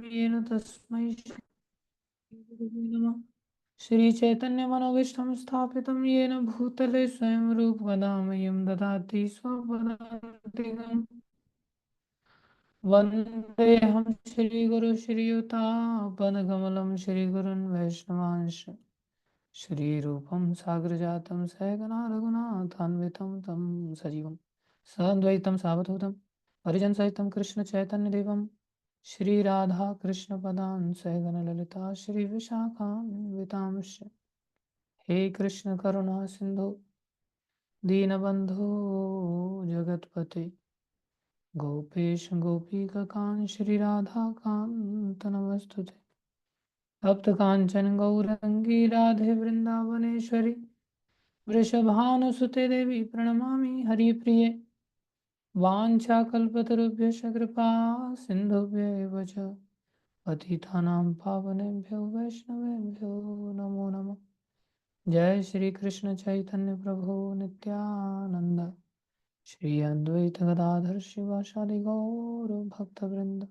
येन तस्मै श्रीगुरुवे नमः। श्रीचैतन्यमनोभीष्टं स्थापितं येन भूतले स्वयं रूपकदा मह्यं ददाति स्वपदान्तिकम्। वन्देऽहं श्रीगुरुं श्रीयुतापदकमलं श्रीगुरुन् वैष्णवांश श्रीरूपं साग्रजातं सहगना रघुनाथान्वितं तं सजीवं साद्वैतं सावधूतं परिजनसहितं कृष्णचैतन्यदेवं श्रीराधाकृष्णपदान् सहगणललिता श्रीविशाखान्वितांश्च। हे कृष्ण करुणा सिन्धु दीनबन्धो जगत्पते गोपेश गोपीककान् श्रीराधाकान्त नमस्तुते। तप्त कांचन गौरंगी राधे वृंदावनेश्वरी वृषभानुसुते देवी प्रणमामि हरिप्रिये। वाञ्छाकल्पतरुभ्यश्च कृपा सिन्धुभ्येव च पतितानां पावनेभ्यो वैष्णवेभ्यो नमो नमः। जय श्री कृष्ण चैतन्य प्रभु नित्यानंद श्री अद्वैत गदाधर शिवासादि गौर भक्तवृंद।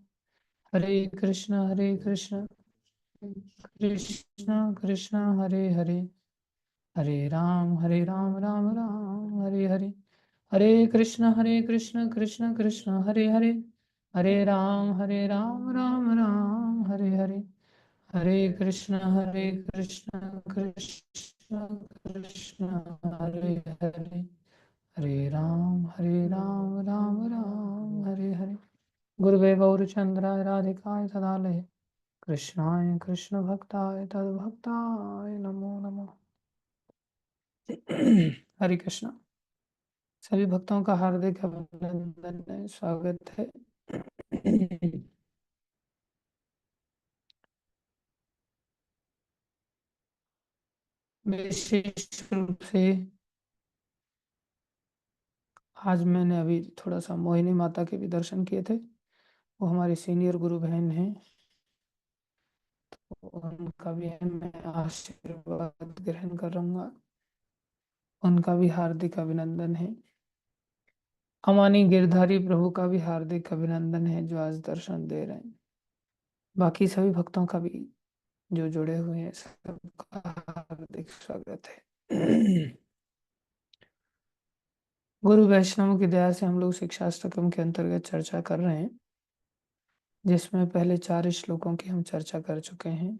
हरे कृष्ण कृष्ण कृष्ण हरे हरे हरे राम राम राम हरे हरे। हरे कृष्ण कृष्ण कृष्ण हरे हरे हरे राम राम राम हरे हरे। हरे कृष्ण कृष्ण कृष्ण हरे हरे हरे राम राम हरे हरे। गुरुवे गौरचंद्राय राधिकाय तदालय कृष्णाय कृष्ण भक्ताय तद्भक्ताय नमो नमः। हरे कृष्णा। सभी भक्तों का हार्दिक अभिनंदन है, स्वागत है। विशेष रूप से आज मैंने अभी थोड़ा सा मोहिनी माता के भी दर्शन किए थे। वो हमारी सीनियर गुरु बहन हैं, तो उनका भी मैं आशीर्वाद ग्रहण करूंगा। उनका भी हार्दिक अभिनंदन है। अमानी गिरधारी प्रभु का भी हार्दिक अभिनंदन है जो आज दर्शन दे रहे हैं। बाकी सभी भक्तों का भी जो जुड़े हुए हैं सबका हार्दिक स्वागत है। गुरु वैष्णव की दया से हम लोग शिक्षाष्टकम के अंतर्गत चर्चा कर रहे हैं, जिसमें पहले 4 श्लोकों की हम चर्चा कर चुके हैं।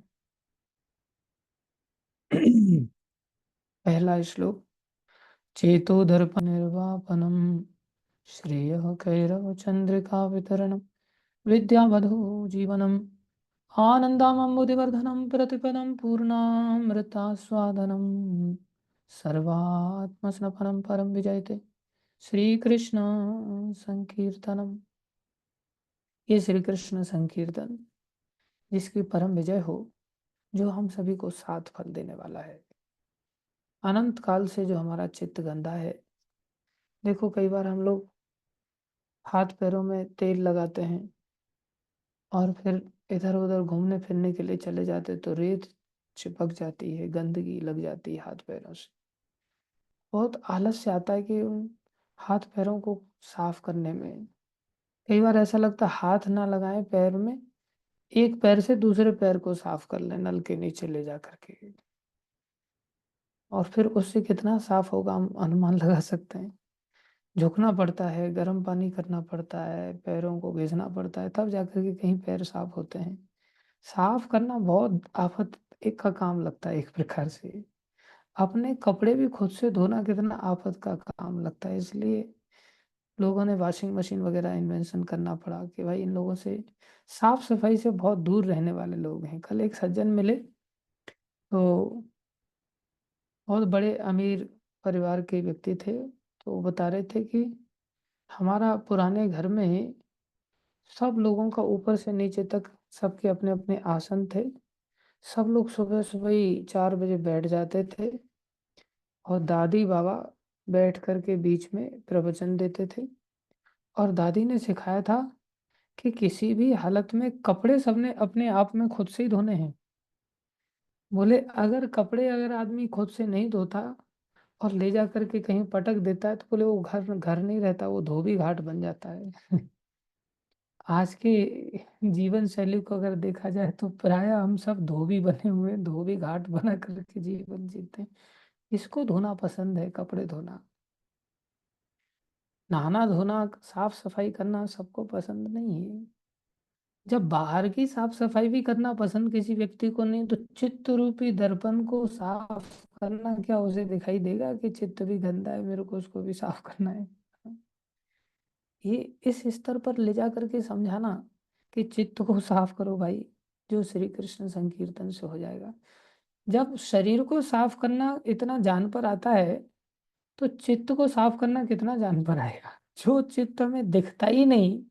पहला श्लोक, चेतो दर्प निर्वापनम श्रेय कैरव चंद्रिका वितरणम विद्यावधो जीवनम आनंदामबुधिवर्धनम प्रतिपदम पूर्णामृतास्वादनम सर्वात्मस्नपनम परम विजयते श्री कृष्ण संकीर्तनम। ये श्री कृष्ण संकीर्तन जिसकी परम विजय हो, जो हम सभी को 7 फल देने वाला है। अनंत काल से जो हमारा चित्त गंदा है, देखो कई बार हम लोग हाथ पैरों में तेल लगाते हैं और फिर इधर उधर घूमने फिरने के लिए चले जाते तो रेत चिपक जाती है, गंदगी लग जाती है हाथ पैरों से। बहुत आलस्य आता है कि उन हाथ पैरों को साफ करने में। कई बार ऐसा लगता है हाथ ना लगाएं पैर में, एक पैर से दूसरे पैर को साफ कर लें नल के नीचे ले जा करके, और फिर उससे कितना साफ होगा हम अनुमान लगा सकते हैं। झुकना पड़ता है, गर्म पानी करना पड़ता है, पैरों को घिसना पड़ता है, तब जाकर के कहीं पैर साफ होते हैं। साफ करना बहुत आफत एक का काम लगता है एक प्रकार से। अपने कपड़े भी खुद से धोना कितना आफत का काम लगता है। इसलिए लोगों ने वॉशिंग मशीन वगैरह इन्वेंशन करना पड़ा कि भाई इन लोगों से साफ सफाई से बहुत दूर रहने वाले लोग हैं। कल एक सज्जन मिले, तो बहुत बड़े अमीर परिवार के व्यक्ति थे। तो वो बता रहे थे कि हमारा पुराने घर में ही सब लोगों का ऊपर से नीचे तक सबके अपने अपने आसन थे। सब लोग सुबह सुबह ही 4 बजे बैठ जाते थे और दादी बाबा बैठ करके बीच में प्रवचन देते थे। और दादी ने सिखाया था कि किसी भी हालत में कपड़े सबने अपने आप में खुद से ही धोने हैं। बोले अगर कपड़े अगर आदमी खुद से नहीं धोता और ले जा करके कहीं पटक देता है, तो बोले वो घर घर नहीं रहता, वो धोबी घाट बन जाता है। आज के जीवन शैली को अगर देखा जाए तो प्राय हम सब धोबी बने हुए हैं, धोबी घाट बना करके जीवन जीते हैं। इसको धोना पसंद है, कपड़े धोना, नहाना धोना, साफ सफाई करना सबको पसंद नहीं है। जब बाहर की साफ सफाई भी करना पसंद किसी व्यक्ति को नहीं, तो चित्त रूपी दर्पण को साफ करना क्या उसे दिखाई देगा कि चित्त भी गंदा है, मेरे को उसको भी साफ करना है? ये इस स्तर पर ले जा करके समझाना कि चित्त को साफ करो भाई, जो श्री कृष्ण संकीर्तन से हो जाएगा। जब शरीर को साफ करना इतना जान पर आता है, तो चित्त को साफ करना कितना जान पर आएगा। जो चित्त में दिखता ही नहीं,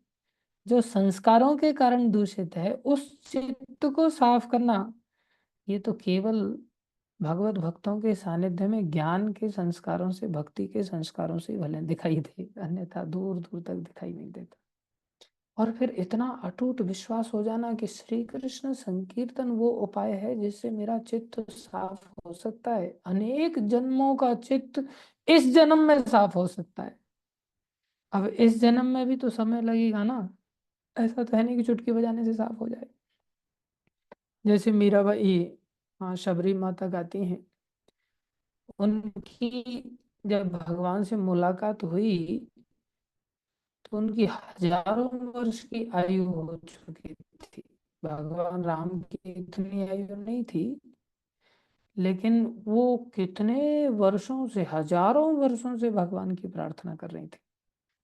जो संस्कारों के कारण दूषित है, उस चित्त को साफ करना, ये तो केवल भगवत भक्तों के सानिध्य में ज्ञान के संस्कारों से, भक्ति के संस्कारों से भले दिखाई दे, अन्यथा दूर दूर तक दिखाई नहीं देता। और फिर इतना अटूट विश्वास हो जाना कि श्री कृष्ण संकीर्तन वो उपाय है जिससे मेरा चित्त साफ हो सकता है, अनेक जन्मों का चित्त इस जन्म में साफ हो सकता है। अब इस जन्म में भी तो समय लगेगा ना, ऐसा तो है नहीं कि चुटकी बजाने से साफ हो जाए। जैसे मीराबाई, हाँ, शबरी माता गाती हैं, उनकी जब भगवान से मुलाकात हुई तो उनकी हजारों वर्ष की आयु हो चुकी थी। भगवान राम की इतनी आयु नहीं थी, लेकिन वो कितने वर्षों से, हजारों वर्षों से भगवान की प्रार्थना कर रही थी।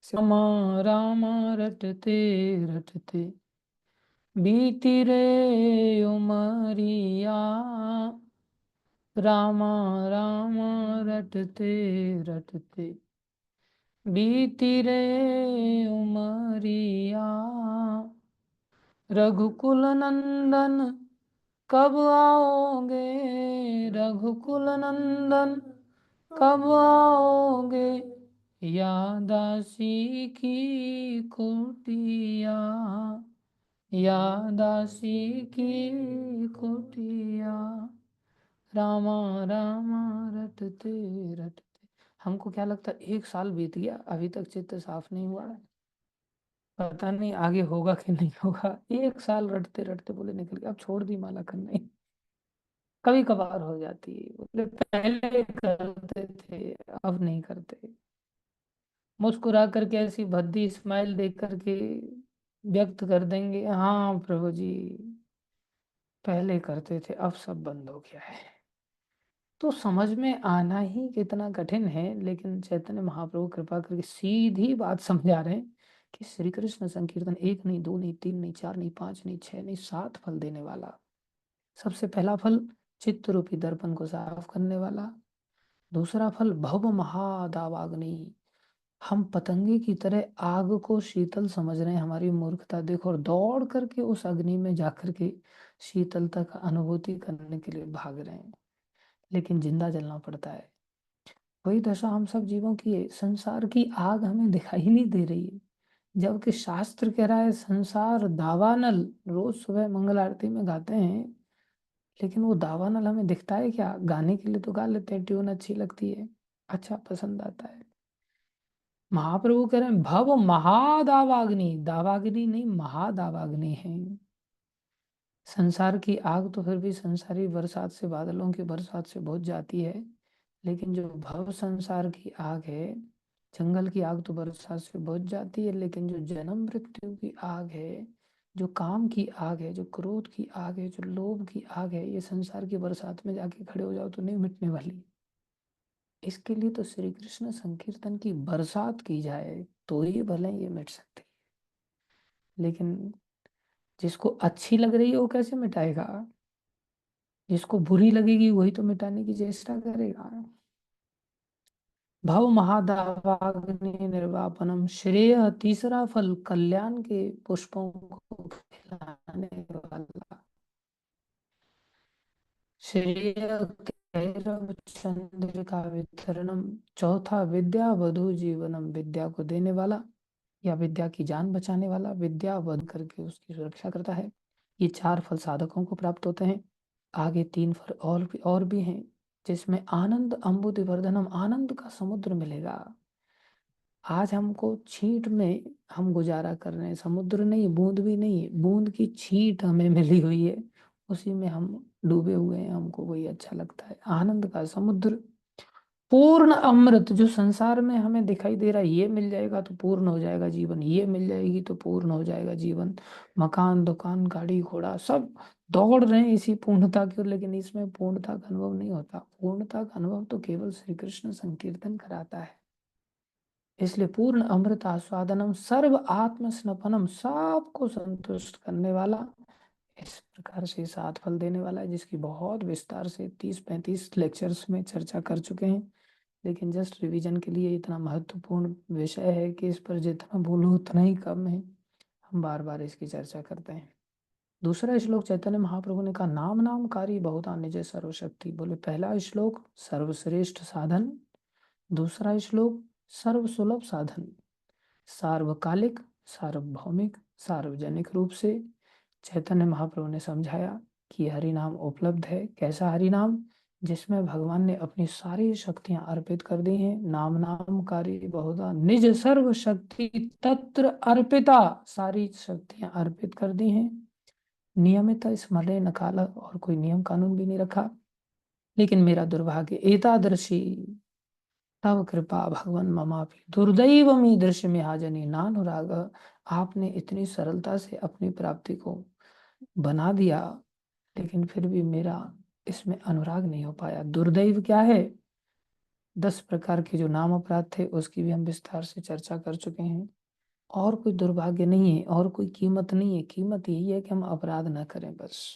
रामा रामा रटते रटते बीती रे उमरिया, रामा रामा रटते रटते बीती रे उमरिया, रघुकुल नंदन कब आओगे, रघुकुल नंदन कब आओगे, या दासी की कुटिया, या दासी की कुटिया, रामा रामा रटते रटते। हमको क्या लगता है, 1 साल बीत गया अभी तक चित्त साफ नहीं हुआ है, पता नहीं आगे होगा कि नहीं होगा। 1 साल रटते रटते बोले निकल गया, अब छोड़ दी माला करना ही। कभी कभार हो जाती है, बोले पहले करते थे अब नहीं करते। मुस्कुरा करके ऐसी भद्दी स्माइल देख करके व्यक्त कर देंगे, हाँ प्रभु जी पहले करते थे अब सब बंद हो गया है। तो समझ में आना ही कितना कठिन है, लेकिन चैतन्य महाप्रभु कृपा करके सीधी बात समझा रहे हैं कि श्री कृष्ण संकीर्तन एक नहीं, दो नहीं, तीन नहीं, चार नहीं, पांच नहीं, छह नहीं, 7 फल देने वाला। सबसे पहला फल चित्त रूपी दर्पण को साफ करने वाला। दूसरा फल भव महादावाग्नि, हम पतंगे की तरह आग को शीतल समझ रहे हैं, हमारी मूर्खता देखो, और दौड़ करके उस अग्नि में जाकर के शीतलता का अनुभूति करने के लिए भाग रहे हैं, लेकिन जिंदा जलना पड़ता है। वही दशा हम सब जीवों की है, संसार की आग हमें दिखाई नहीं दे रही है, जबकि शास्त्र कह रहा है संसार दावानल, रोज सुबह मंगल आरती में गाते हैं, लेकिन वो दावानल हमें दिखता है क्या? गाने के लिए तो गा लेते हैं, ट्यून अच्छी लगती है, अच्छा पसंद आता है। महाप्रभु कह रहे हैं भव महादावाग्नि, दावाग्नि नहीं महादावाग्नि है। संसार की आग तो फिर भी संसारी बरसात से, बादलों की बरसात से बुझ जाती है, लेकिन जो भव संसार की आग है, जंगल की आग तो बरसात से बुझ जाती है, लेकिन जो जन्म मृत्यु की आग है, जो काम की आग है, जो क्रोध की आग है, जो लोभ की आग है, ये संसार की बरसात में जाके खड़े हो जाओ तो नहीं मिटने वाली। इसके लिए तो श्री कृष्ण संकीर्तन की बरसात की जाए तो ही भले ये मिट सकती है। लेकिन जिसको अच्छी लग रही है वो कैसे मिटाएगा? जिसको बुरी लगेगी वही तो मिटाने की चेष्टा करेगा। भव महादावाग्नि निर्वापनम श्रेय, तीसरा फल कल्याण के पुष्पों को खिलाने वाला। श्रेय कैरव चंद्रिका वितरणम, चौथा विद्या वधु जीवनम, विद्या को देने वाला या विद्या की जान बचाने वाला, विद्या वध करके उसकी सुरक्षा करता है। ये 4 फल साधकों को प्राप्त होते हैं। आगे 3 फल और भी हैं, जिसमें आनंद अम्बुदि वर्धनम, आनंद का समुद्र मिलेगा। आज हमको छींट में हम गुजारा कर रहे हैं, समुद्र नहीं, बूंद भी नहीं, बूंद की छींट हमें मिली हुई है, उसी में हम डूबे हुए हैं, हमको वही अच्छा लगता है। आनंद का समुद्र, पूर्ण अमृत जो संसार में हमें दिखाई दे रहा है, ये मिल जाएगा तो पूर्ण हो जाएगा जीवन, ये मिल जाएगी तो पूर्ण हो जाएगा जीवन। मकान, दुकान, गाड़ी, घोड़ा, सब दौड़ रहे हैं इसी पूर्णता की ओर, लेकिन इसमें पूर्णता का अनुभव नहीं होता। पूर्णता का अनुभव तो केवल श्री कृष्ण संकीर्तन कराता है। इसलिए पूर्ण अमृत आस्वादनम सर्व आत्म स्नपनम, सबको संतुष्ट करने वाला, इस प्रकार से सात फल देने वाला है, जिसकी बहुत विस्तार से 30-35 लेक्चर्स में चर्चा कर चुके हैं। लेकिन जस्ट रिवीजन के लिए इतना महत्वपूर्ण विषय है कि इस पर जितना बोलूं उतना ही कम है। हम बार बार इसकी चर्चा करते हैं। दूसरा श्लोक चैतन्य महाप्रभु ने कहा, नाम नामकारी बहुता निज सर्वशक्ति। बोले पहला श्लोक सर्वश्रेष्ठ साधन, दूसरा श्लोक सर्वसुलभ साधन, सार्वकालिक, सार्वभौमिक, सार्वजनिक रूप से चैतन्य महाप्रभु ने समझाया कि हरि नाम उपलब्ध है। कैसा हरि नाम? जिसमें भगवान ने अपनी सारी शक्तियां अर्पित कर दी हैं। नाम नामकारी बहुधा निज सर्व शक्ति तत्र अर्पिता, सारी शक्तियां अर्पित कर दी हैं। नियमित स्मरण न काल, और कोई नियम कानून भी नहीं रखा। लेकिन मेरा दुर्भाग्य एतादृशी तव कृपा भगवन ममापि दुर्दैवमी दृश्य में हाजनी नानुराग, आपने इतनी सरलता से अपनी प्राप्ति को बना दिया, लेकिन फिर भी मेरा इसमें अनुराग नहीं हो पाया। दुर्दैव क्या है? 10 प्रकार के जो नाम अपराध थे उसकी भी हम विस्तार से चर्चा कर चुके हैं। और कोई दुर्भाग्य नहीं है, और कोई कीमत नहीं है। कीमत यही है कि हम अपराध ना करें बस।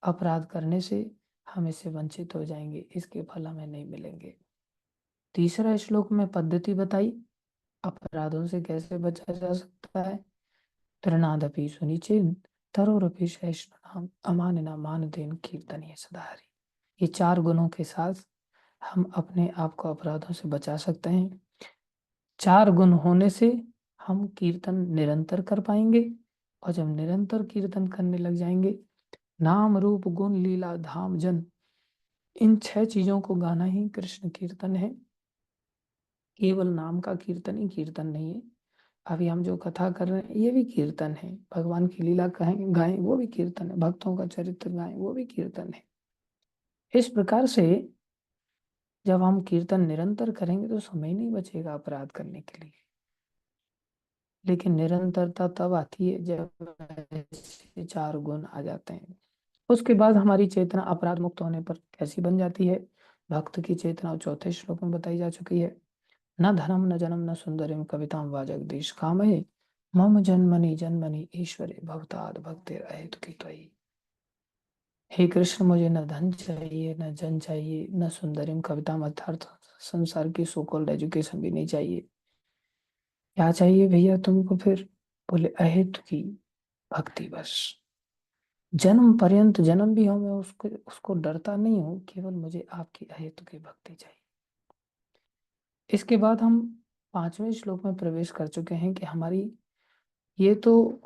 अपराध करने से हम इससे वंचित हो जाएंगे, इसके फल हमें नहीं मिलेंगे। तीसरा श्लोक में पद्धति बताई, अपराधों से कैसे बचा जा सकता है। तृणादपि सुनिचिन तरोरपि सहिष्णुनाम अमानिना मानदेन कीर्तनीय सदाहरि। ये 4 गुणों के साथ हम अपने आप को अपराधों से बचा सकते हैं। 4 गुण होने से हम कीर्तन निरंतर कर पाएंगे, और जब निरंतर कीर्तन करने लग जाएंगे, नाम रूप गुण लीला धाम जन, इन 6 चीजों को गाना ही कृष्ण कीर्तन है। केवल नाम का कीर्तन ही कीर्तन नहीं है। अभी हम जो कथा कर रहे हैं ये भी कीर्तन है। भगवान की लीला कहें गाएं वो भी कीर्तन है। भक्तों का चरित्र गाएं वो भी कीर्तन है। इस प्रकार से जब हम कीर्तन निरंतर करेंगे तो समय नहीं बचेगा अपराध करने के लिए। लेकिन निरंतरता तब आती है जब ऐसे 4 गुण आ जाते हैं। उसके बाद हमारी चेतना अपराध मुक्त होने पर कैसी बन जाती है। भक्त की चेतना चौथे श्लोक में बताई जा चुकी है। न धनम न जनम न सुंदरिम कविताम वा जगदीश कामये मम जन्मनि जन्मनि ईश्वरे भवताद भक्तिर अहेतुकी त्वयि। हे कृष्ण, मुझे न धन चाहिए, न जन चाहिए, न सुंदरिम कविताम, अर्थात संसार की सो कॉल्ड एजुकेशन भी नहीं चाहिए। क्या चाहिए भैया तुमको फिर? बोले अहेतुकी भक्ति बस। जन्म पर्यंत, जन्म भी हो मैं उसको उसको डरता नहीं हूँ, केवल मुझे आपकी अहेतुकी भक्ति चाहिए। इसके बाद हम 5वें श्लोक में प्रवेश कर चुके हैं कि हमारी, ये तो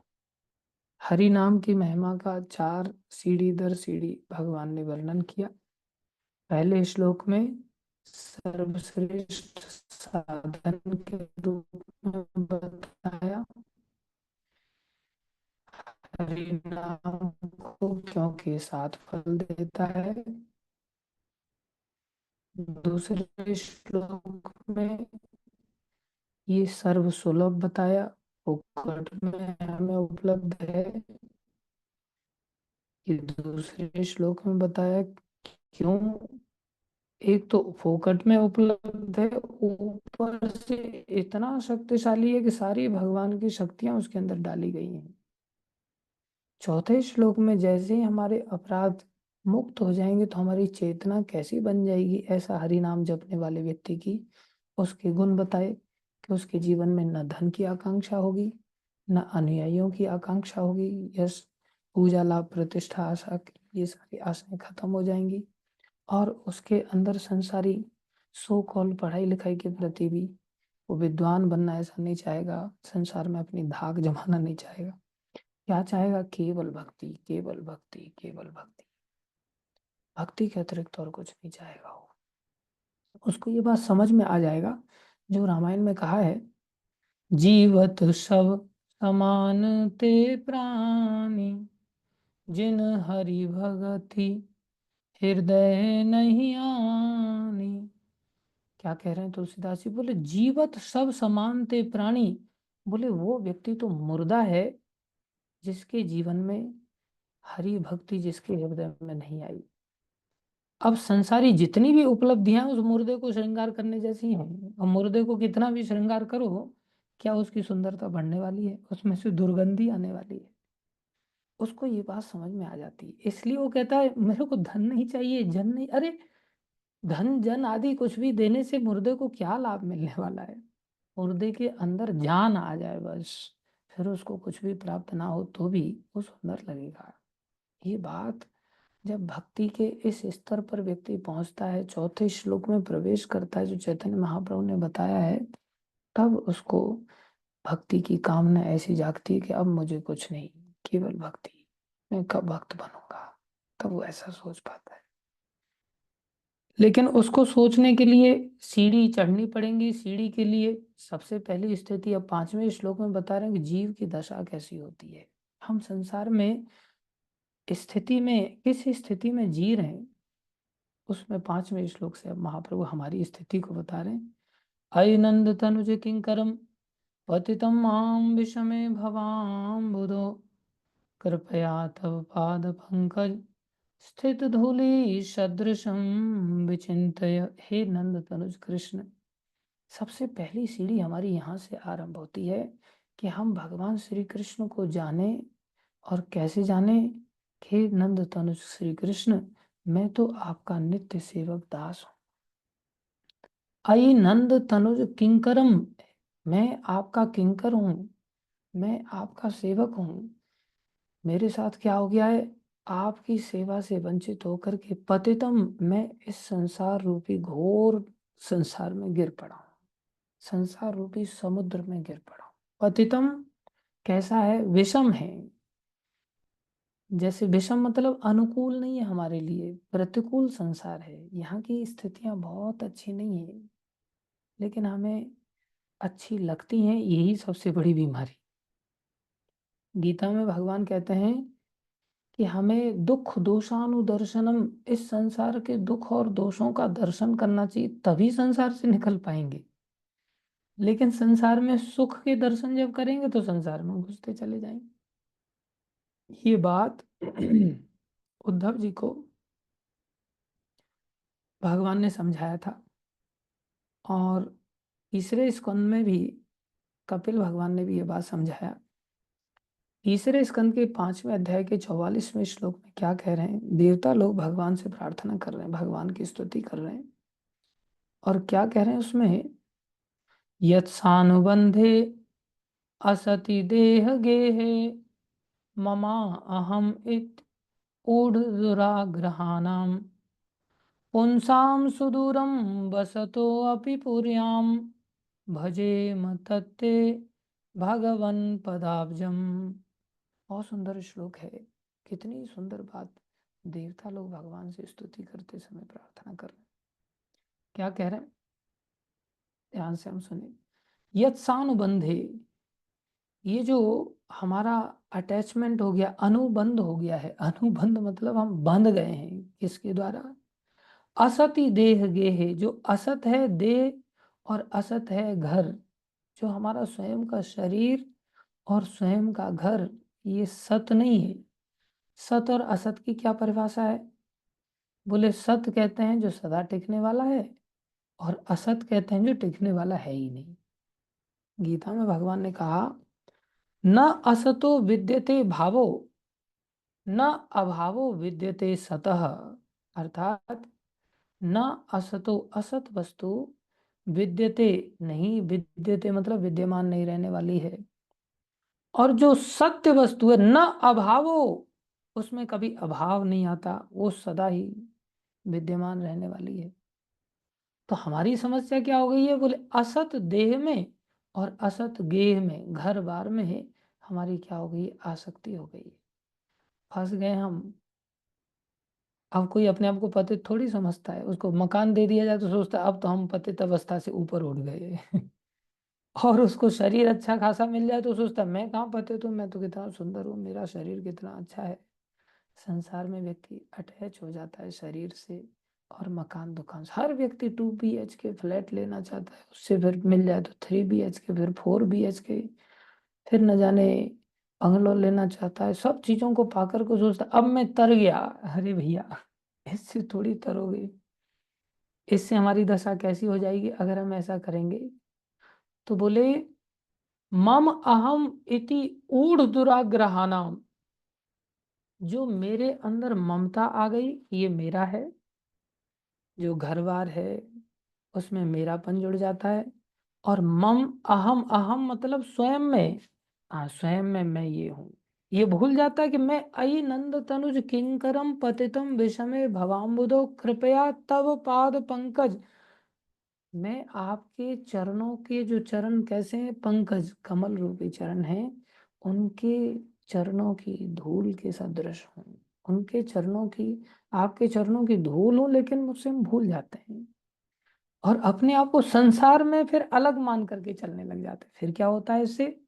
हरि नाम की महिमा का 4 सीढ़ी दर सीढ़ी भगवान ने वर्णन किया। पहले श्लोक में सर्वश्रेष्ठ साधन के रूप में बताया हरि नाम को, क्योंकि 7 फल देता है। दूसरे श्लोक में ये सर्व सुलभ बताया, फोकट में हमें उपलब्ध है। ये दूसरे श्लोक में बताया क्यों। एक तो फोकट में उपलब्ध है, ऊपर से इतना शक्तिशाली है कि सारी भगवान की शक्तियां उसके अंदर डाली गई हैं। चौथे श्लोक में जैसे ही हमारे अपराध मुक्त हो जाएंगे तो हमारी चेतना कैसी बन जाएगी, ऐसा हरि नाम जपने वाले व्यक्ति की उसके गुण बताए कि उसके जीवन में न धन की आकांक्षा होगी, न अनुयायियों की आकांक्षा होगी। यश, पूजा, लाभ, प्रतिष्ठा, आशा, ये सारी आशाएं खत्म हो जाएंगी। और उसके अंदर संसारी सो कॉल पढ़ाई लिखाई के प्रति भी वो विद्वान बनना ऐसा नहीं चाहेगा, संसार में अपनी धाक जमाना नहीं चाहेगा। क्या चाहेगा? केवल भक्ति, केवल भक्ति, केवल भक्ति। भक्ति के अतिरिक्त और कुछ नहीं चाहेगा वो। उसको ये बात समझ में आ जाएगा जो रामायण में कहा है जीवत सब समान ते प्राणी, जिन हरि भगति हृदय नहीं आनी। क्या कह रहे हैं तुलसीदास जी? बोले जीवत सब समान ते प्राणी, बोले वो व्यक्ति तो मुर्दा है जिसके जीवन में हरि भक्ति जिसके हृदय में नहीं आई। अब संसारी जितनी भी उपलब्धियां उस मुर्दे को श्रृंगार करने जैसी हैं, और मुर्दे को कितना भी श्रृंगार करो, क्या उसकी सुंदरता बढ़ने वाली है? उसमें से दुर्गंधी आने वाली है। उसको ये बात समझ में आ जाती है, इसलिए वो कहता है मेरे को धन नहीं चाहिए, जन नहीं। अरे धन जन आदि कुछ भी देने से मुर्दे को क्या लाभ मिलने वाला है? मुर्दे के अंदर जान आ जाए बस, फिर उसको कुछ भी प्राप्त ना हो तो भी वो सुंदर लगेगा। ये बात जब भक्ति के इस स्तर पर व्यक्ति पहुंचता है, चौथे श्लोक में प्रवेश करता है जो चैतन्य महाप्रभु ने बताया है, तब उसको भक्ति की कामना ऐसी जागती है कि अब मुझे कुछ नहीं, केवल भक्ति, मैं कब भक्त बनूंगा, तब वो ऐसा सोच पाता है। लेकिन उसको सोचने के लिए सीढ़ी चढ़नी पड़ेगी। सीढ़ी के लिए सबसे पहली स्थिति अब पांचवें श्लोक में बता रहे हैं कि जीव की दशा कैसी होती है। हम संसार में स्थिति में किस स्थिति में जी रहे हैं, उसमें पांचवें श्लोक से अब महाप्रभु हमारी स्थिति को बता रहे हैं। अयि नंद तनुज किंकरम पतितम माम विषमे भवाम बुधो, कृपया तव पाद पंकज स्थित धूलि सदृशम विचिंतय। हे नंद तनुज कृष्ण, सबसे पहली सीढ़ी हमारी यहाँ से आरंभ होती है कि हम भगवान श्री कृष्ण को जाने। और कैसे जाने? हे नंद तनुज श्री कृष्ण, मैं तो आपका नित्य सेवक दास हूँ। अयि नंद तनुज किंकरम, मैं आपका किंकर हूँ, मैं आपका सेवक हूँ। मेरे साथ क्या हो गया है? आपकी सेवा से वंचित होकर के पतितम, मैं इस संसार रूपी घोर संसार में गिर पड़ा हूँ, संसार रूपी समुद्र में गिर पड़ा हूँ। पतितम कैसा है? विषम है। जैसे विषम मतलब अनुकूल नहीं है हमारे लिए, प्रतिकूल संसार है। यहाँ की स्थितियां बहुत अच्छी नहीं है, लेकिन हमें अच्छी लगती हैं, यही सबसे बड़ी बीमारी। गीता में भगवान कहते हैं कि हमें दुख दोषानुदर्शनम, इस संसार के दुख और दोषों का दर्शन करना चाहिए, तभी संसार से निकल पाएंगे। लेकिन संसार में सुख के दर्शन जब करेंगे तो संसार में घुसते चले जाएंगे। ये बात उद्धव जी को भगवान ने समझाया था। और तीसरे स्कंद में भी कपिल भगवान ने भी ये बात समझाया। तीसरे स्कंद के 5वें अध्याय के 44वें श्लोक में क्या कह रहे हैं? देवता लोग भगवान से प्रार्थना कर रहे हैं, भगवान की स्तुति कर रहे हैं। और क्या कह रहे हैं उसमें? यत्सानुबंधे असति देह गेहे ममा अहम इत ऊढ़ पुंसाम सुदूरम वसतो अपि पुर्याम भजे मतत्ते भगवन पदाब्जम। बहुत सुंदर श्लोक है। कितनी सुंदर बात, देवता लोग भगवान से स्तुति करते समय प्रार्थना कर रहे हैं। क्या कह रहे हैं? ध्यान से हम सुने। यत्सानुबंधे, ये जो हमारा अटैचमेंट हो गया, अनुबंध हो गया है। अनुबंध मतलब हम बंध गए हैं किसके द्वारा? असति देह गेहे, जो असत है देह और असत है घर, जो हमारा स्वयं का शरीर और स्वयं का घर, ये सत नहीं है। सत और असत की क्या परिभाषा है? बोले सत कहते हैं जो सदा टिकने वाला है, और असत कहते हैं जो टिकने वाला है ही नहीं। गीता में भगवान ने कहा न असतो विद्यते भावो न अभावो विद्यते सतः, अर्थात न असतो, असत वस्तु विद्यते नहीं, विद्यते मतलब विद्यमान नहीं रहने वाली है। और जो सत्य वस्तु है न अभावो, उसमें कभी अभाव नहीं आता, वो सदा ही विद्यमान रहने वाली है। तो हमारी समस्या क्या हो गई है? बोले असत देह में और असत गेह में, घर बार में हमारी क्या हो गई? आसक्ति हो गई। फंस गए हम। अब कोई अपने आप को पतित थोड़ी समझता है। उसको मकान दे दिया जाए तो सोचता है अब तो हम पतित अवस्था से ऊपर उठ गए। और उसको शरीर अच्छा खासा मिल जाए तो सोचता है मैं कहाँ पते, तो मैं तो कितना सुंदर हूँ, मेरा शरीर कितना अच्छा है। संसार में व्यक्ति अटैच हो जाता है शरीर से, और मकान दुकान से। हर व्यक्ति 2 BHK फ्लैट लेना चाहता है, उससे फिर मिल जाए तो 3 BHK, फिर 4 BHK, फिर न जाने बंगलो लेना चाहता है। सब चीजों को पाकर को सोचता अब मैं तर गया। अरे भैया, इससे थोड़ी तरोगे। इससे हमारी दशा कैसी हो जाएगी अगर हम ऐसा करेंगे। तो बोले मम अहम इति ऊढ़ दुराग्रहानाम, जो मेरे अंदर ममता आ गई, ये मेरा है। जो घर बार है उसमें मेरापन जुड़ जाता है। और मम अहम, अहम मतलब स्वयं में, हाँ स्वयं में मैं ये हूँ, ये भूल जाता है कि मैं अयि नंद तनुज किंकरम पतितम विषमे भवाम्बुदो कृपया तव पाद पंकज। मैं आपके चरणों के, जो चरण कैसे हैं, पंकज कमल रूपी चरण हैं, उनके चरणों की धूल के सदृश हूँ। उनके चरणों की, आपके चरणों की धूल हूँ, लेकिन मुझसे हम भूल जाते हैं और अपने आप को संसार में फिर अलग मान करके चलने लग जाते हैं। फिर क्या होता है इससे?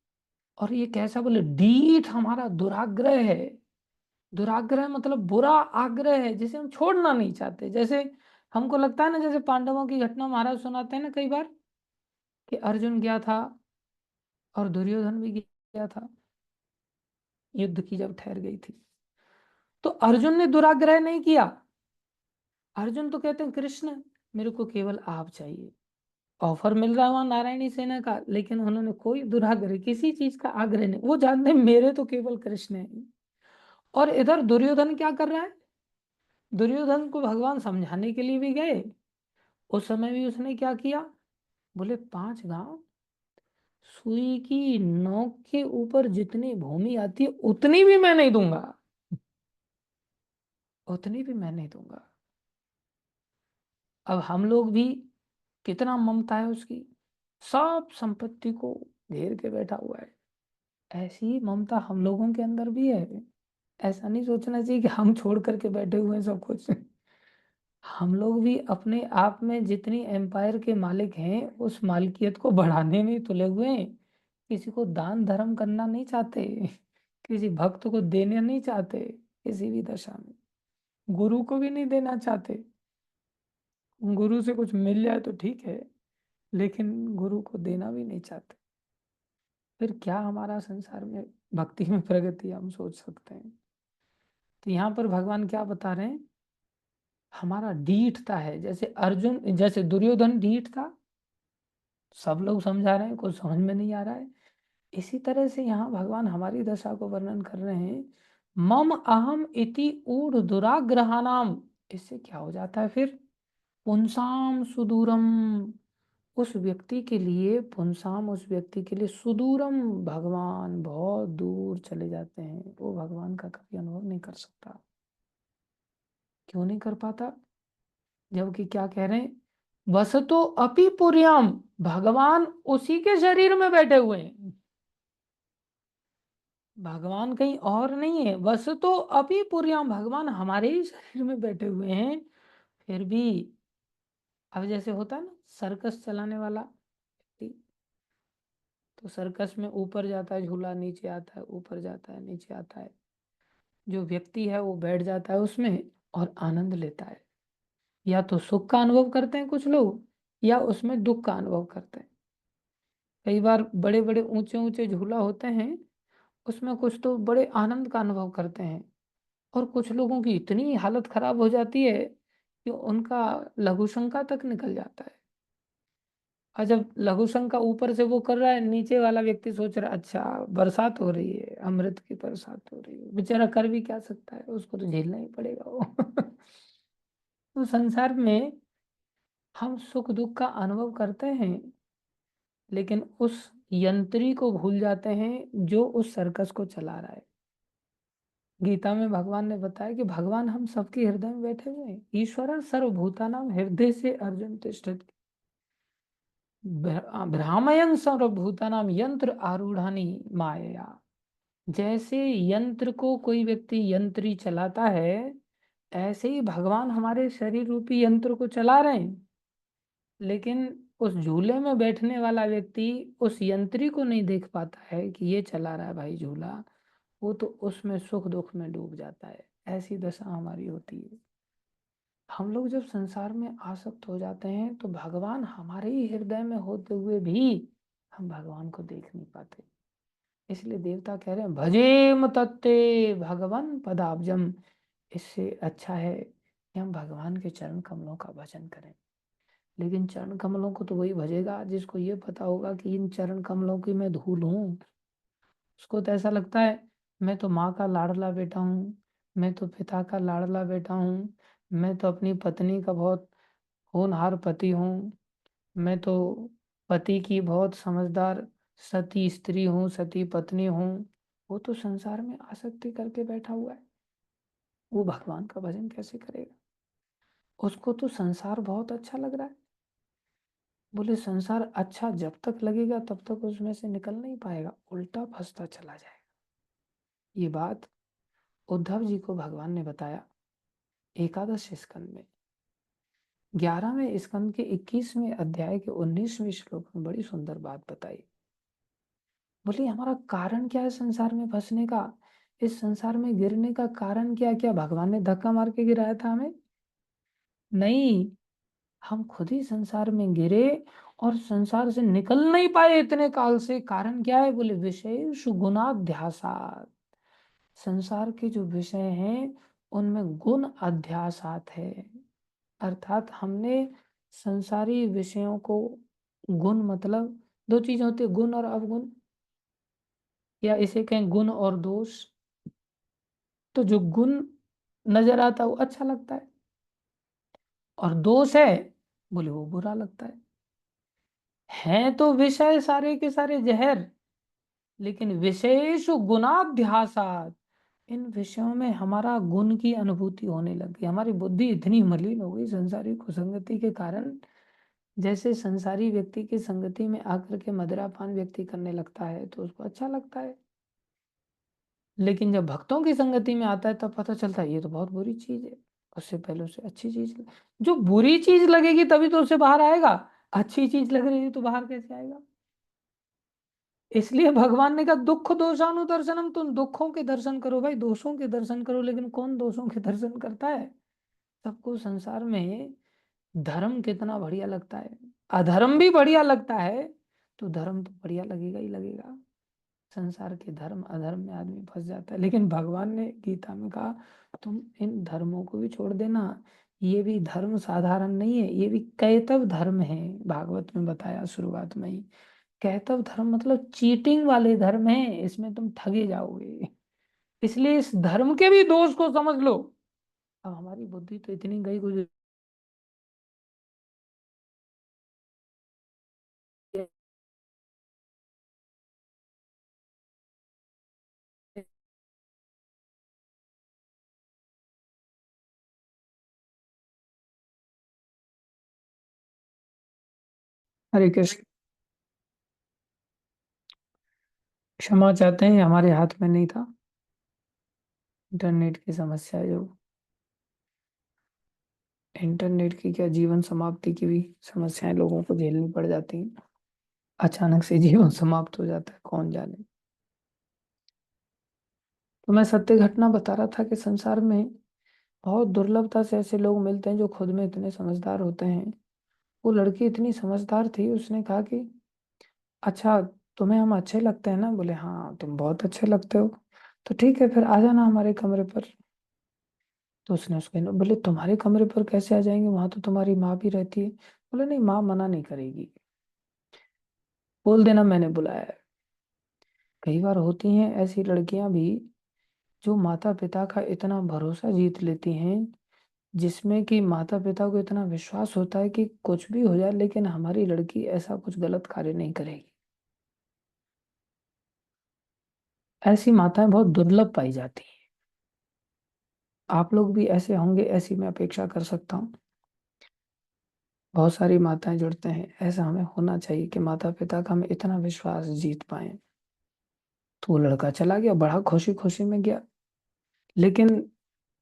और ये कैसा बोले, डीठ हमारा दुराग्रह है। दुराग्रह मतलब बुरा आग्रह है, जिसे हम छोड़ना नहीं चाहते। जैसे हमको लगता है ना, जैसे पांडवों की घटना महाराज सुनाते हैं ना कई बार, कि अर्जुन गया था और दुर्योधन भी गया था, युद्ध की जब ठहर गई थी, तो अर्जुन ने दुराग्रह नहीं किया। अर्जुन तो कहते हैं कृष्ण मेरे को केवल आप चाहिए। ऑफर मिल रहा है वहां नारायणी सेना का, लेकिन उन्होंने कोई दुराग्रह, किसी चीज का आग्रह नहीं। वो जानते हैं मेरे तो केवल कृष्ण है। और इधर दुर्योधन क्या कर रहा है? दुर्योधन को भगवान समझाने के लिए भी गए, उस समय भी उसने क्या किया? बोले 5 गांव, सुई की नोक के ऊपर जितनी भूमि आती है उतनी भी मैं नहीं दूंगा, उतनी भी मैं नहीं दूंगा। अब हम लोग भी, कितना ममता है उसकी, सब संपत्ति को घेर के बैठा हुआ है। ऐसी ही ममता हम लोगों के अंदर भी है। ऐसा नहीं सोचना चाहिए कि हम छोड़ करके बैठे हुए हैं सब कुछ। हम लोग भी अपने आप में जितनी एम्पायर के मालिक हैं, उस मालिकियत को बढ़ाने में तुले हुए हैं। किसी को दान धर्म करना नहीं चाहते, किसी भक्त को देने नहीं चाहते किसी भी दशा में, गुरु को भी नहीं देना चाहते। गुरु से कुछ मिल जाए तो ठीक है, लेकिन गुरु को देना भी नहीं चाहते। फिर क्या हमारा संसार में भक्ति में प्रगति हम सोच सकते हैं? तो यहाँ पर भगवान क्या बता रहे हैं? हमारा ढीठता है। जैसे अर्जुन, जैसे दुर्योधन ढीठ था, सब लोग समझा रहे हैं, कुछ समझ में नहीं आ रहा है। इसी तरह से यहाँ भगवान हमारी दशा को वर्णन कर रहे हैं। मम अहम इति ऊढ़ दुराग्रहानाम, इससे क्या हो जाता है फिर? पुंसाम सुदूरम, उस व्यक्ति के लिए, पुंसाम उस व्यक्ति के लिए, सुदूरम भगवान बहुत दूर चले जाते हैं। वो भगवान का कभी अनुभव नहीं कर सकता। क्यों नहीं कर पाता? जबकि क्या कह रहे हैं? वसतो अपि पुर्याम, भगवान उसी के शरीर में बैठे हुए हैं। भगवान कहीं और नहीं है। वसतो अपि पुर्याम, भगवान हमारे ही शरीर में बैठे हुए हैं। फिर भी, अब जैसे होता है ना सर्कस चलाने वाला व्यक्ति, तो सर्कस में ऊपर जाता है झूला, नीचे आता है, ऊपर जाता है नीचे आता है। जो व्यक्ति है वो बैठ जाता है उसमें और आनंद लेता है। या तो सुख का अनुभव करते हैं कुछ लोग, या उसमें दुख का अनुभव करते हैं। कई बार बड़े बड़े ऊंचे ऊंचे झूला होते हैं, उसमें कुछ तो बड़े आनंद का अनुभव करते हैं, और कुछ लोगों की इतनी हालत खराब हो जाती है कि उनका लघु शंका तक निकल जाता है। और जब लघु शंका ऊपर से वो कर रहा है, नीचे वाला व्यक्ति सोच रहा है अच्छा बरसात हो रही है, अमृत की बरसात हो रही है, बेचारा कर भी क्या सकता है, उसको तो झेलना ही पड़ेगा वो। तो संसार में हम सुख दुख का अनुभव करते हैं, लेकिन उस यंत्री को भूल जाते हैं जो उस सर्कस को चला रहा है। गीता में भगवान ने बताया कि भगवान हम सबके हृदय में बैठे हुए हैं। ईश्वर सर्वभूतानां हृदय से अर्जुन तिष्ठति, भ्रामयन सर्वभूतानां यंत्र आरूढ़ानि मायया। जैसे यंत्र को कोई व्यक्ति यंत्री चलाता है, ऐसे ही भगवान हमारे शरीर रूपी यंत्र को चला रहे हैं। लेकिन उस झूले में बैठने वाला व्यक्ति उस यंत्री को नहीं देख पाता है कि ये चला रहा है भाई झूला, वो तो उसमें सुख दुख में डूब जाता है। ऐसी दशा हमारी होती है। हम लोग जब संसार में आसक्त हो जाते हैं तो भगवान हमारे ही हृदय में होते हुए भी हम भगवान को देख नहीं पाते। इसलिए देवता कह रहे हैं भजेम तत्ते भगवान पदाब्जम। इससे अच्छा है कि हम भगवान के चरण कमलों का भजन करें। लेकिन चरण कमलों को तो वही भजेगा जिसको ये पता होगा कि इन चरण कमलों की मैं धूल हूँ। उसको तो ऐसा लगता है मैं तो माँ का लाडला बेटा हूँ, मैं तो पिता का लाडला बेटा हूँ, मैं तो अपनी पत्नी का बहुत होनहार पति हूँ, मैं तो पति की बहुत समझदार सती स्त्री हूँ, सती पत्नी हूँ। वो तो संसार में आसक्ति करके बैठा हुआ है, वो भगवान का भजन कैसे करेगा? उसको तो संसार बहुत अच्छा लग रहा है। बोले संसार अच्छा जब तक लगेगा तब तक उसमें से निकल नहीं पाएगा, उल्टा फंसता चला जाएगा। ये बात उद्धव जी को भगवान ने बताया एकादश स्कंद में। 11वें स्कंद के 21वें अध्याय के 19वें श्लोक में बड़ी सुंदर बात बताई। बोले हमारा कारण क्या है संसार में फंसने का? इस संसार में गिरने का कारण क्या? क्या भगवान ने धक्का मार के गिराया था हमें? नहीं, हम खुद ही संसार में गिरे और संसार से निकल नहीं पाए इतने काल से। कारण क्या है? बोले विषय गुणाध्यासात। संसार के जो विषय हैं उनमें गुण अध्यासात है। अर्थात हमने संसारी विषयों को, गुण मतलब दो चीजें होती है, गुण और अवगुण, या इसे कहें गुण और दोष। तो जो गुण नजर आता है वो अच्छा लगता है, और दोष है बोले वो बुरा लगता है। हैं तो विषय सारे के सारे जहर, लेकिन विशेष गुणाध्यासात, इन विषयों में हमारा गुण की अनुभूति होने लग गई। हमारी बुद्धि इतनी मलिन हो गई संसारी कुसंगति के कारण। जैसे संसारी व्यक्ति की संगति में आकर के मदिरापान व्यक्ति करने लगता है तो उसको अच्छा लगता है, लेकिन जब भक्तों की संगति में आता है तब पता चलता है ये तो बहुत बुरी चीज है। उससे पहले उसे अच्छी चीज जो बुरी चीज लगेगी तभी तो उससे बाहर आएगा, अच्छी चीज लग रही है तो बाहर कैसे आएगा? इसलिए भगवान ने कहा दुख दोषानुदर्शनम, तुम दुखों के दर्शन करो भाई, दोषों के दर्शन करो। लेकिन कौन दोषों के दर्शन करता है? सबको संसार में धर्म कितना बढ़िया लगता है, अधर्म भी बढ़िया लगता है, तो धर्म तो बढ़िया लगेगा ही लगेगा। संसार के धर्म अधर्म में आदमी फंस जाता है, लेकिन भगवान ने गीता में कहा तुम इन धर्मों को भी छोड़ देना। ये भी धर्म साधारण नहीं है, ये भी कैतव धर्म है। भागवत में बताया शुरुआत में ही, कैतव धर्म मतलब चीटिंग वाले धर्म है, इसमें तुम ठगे जाओगे। इसलिए इस धर्म के भी दोष को समझ लो। अब हमारी बुद्धि तो इतनी गई गुजरी है। हरे कृष्ण। क्षमा चाहते हैं, हमारे हाथ में नहीं था। इंटरनेट की समस्या है जो, इंटरनेट की क्या जीवन समाप्ति की भी समस्याएं लोगों को झेलनी पड़ जाती हैं। अचानक से जीवन समाप्त हो जाता है, कौन जाने। तो मैं सत्य घटना बता रहा था कि संसार में बहुत दुर्लभता से ऐसे लोग मिलते हैं जो खुद में इतने समझदार होते हैं। वो लड़की इतनी समझदार थी, उसने कहा कि अच्छा तुम्हें हम अच्छे लगते हैं ना? बोले हाँ तुम बहुत अच्छे लगते हो, तो ठीक है फिर आ जाना हमारे कमरे पर। तो उसने उसको बोले तुम्हारे कमरे पर कैसे आ जाएंगे, वहां तो तुम्हारी माँ भी रहती है। बोले नहीं, माँ मना नहीं करेगी, बोल देना मैंने बुलाया है। कई बार होती हैं ऐसी लड़कियां भी जो माता पिता का इतना भरोसा जीत लेती हैं, जिसमें कि माता पिता को इतना विश्वास होता है कि कुछ भी हो जाए लेकिन हमारी लड़की ऐसा कुछ गलत कार्य नहीं करेगी। ऐसी माताएं बहुत दुर्लभ पाई जाती हैं। आप लोग भी ऐसे होंगे ऐसी मैं अपेक्षा कर सकता हूँ। बहुत सारी माताएं जुड़ते हैं, ऐसा हमें होना चाहिए कि माता पिता का हम इतना विश्वास जीत पाए। तो वो लड़का चला गया, बड़ा खुशी खुशी में गया, लेकिन